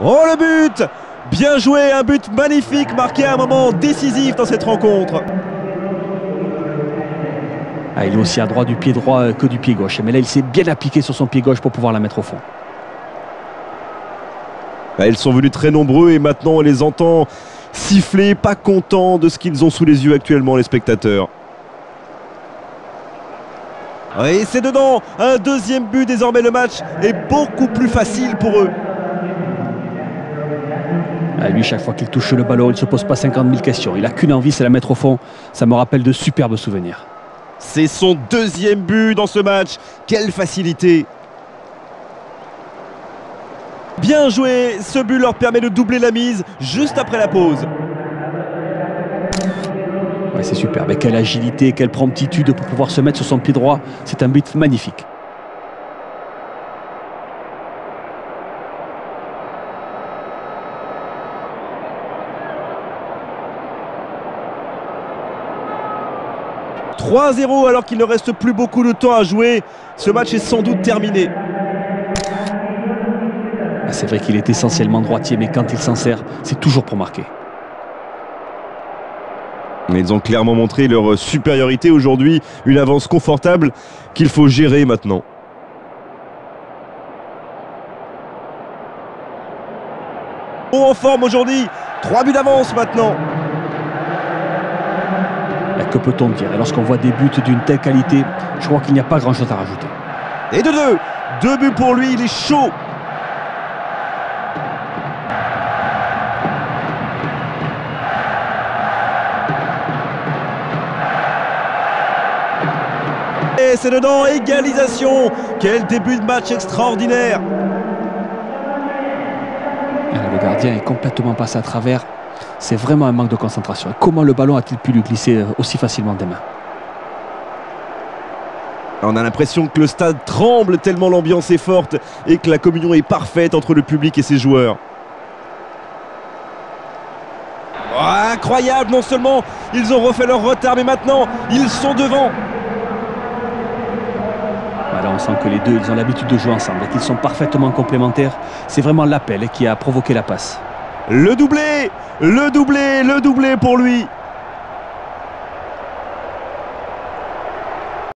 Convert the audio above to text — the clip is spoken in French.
Oh, le but! Bien joué, un but magnifique marqué à un moment décisif dans cette rencontre. Ah, il est aussi à droit du pied droit que du pied gauche. Mais là, il s'est bien appliqué sur son pied gauche pour pouvoir la mettre au fond. Ah, ils sont venus très nombreux et maintenant on les entend siffler, pas contents de ce qu'ils ont sous les yeux actuellement, les spectateurs. Et c'est dedans, un deuxième but. Désormais le match est beaucoup plus facile pour eux. Ah, lui, chaque fois qu'il touche le ballon, il ne se pose pas 50 000 questions. Il n'a qu'une envie, c'est la mettre au fond. Ça me rappelle de superbes souvenirs. C'est son deuxième but dans ce match. Quelle facilité! Bien joué, ce but leur permet de doubler la mise juste après la pause. Ouais, c'est superbe. Et quelle agilité, quelle promptitude pour pouvoir se mettre sur son pied droit. C'est un but magnifique. « 3-0 alors qu'il ne reste plus beaucoup de temps à jouer. Ce match est sans doute terminé. » Ah, c'est vrai qu'il est essentiellement droitier, mais quand il s'en sert, c'est toujours pour marquer. Ils ont clairement montré leur supériorité aujourd'hui. Une avance confortable qu'il faut gérer maintenant. En forme aujourd'hui. 3 buts d'avance maintenant. Que peut-on dire? Et lorsqu'on voit des buts d'une telle qualité, je crois qu'il n'y a pas grand-chose à rajouter. Et de deux. 2 buts pour lui, il est chaud. Et c'est dedans, égalisation. Quel début de match extraordinaire. Le gardien est complètement passé à travers. C'est vraiment un manque de concentration. Comment le ballon a-t-il pu lui glisser aussi facilement des mains? On a l'impression que le stade tremble tellement l'ambiance est forte et que la communion est parfaite entre le public et ses joueurs. Oh, incroyable, non seulement ils ont refait leur retard, mais maintenant ils sont devant. Voilà, on sent que les deux, ils ont l'habitude de jouer ensemble et qu'ils sont parfaitement complémentaires. C'est vraiment l'appel qui a provoqué la passe. Le doublé pour lui.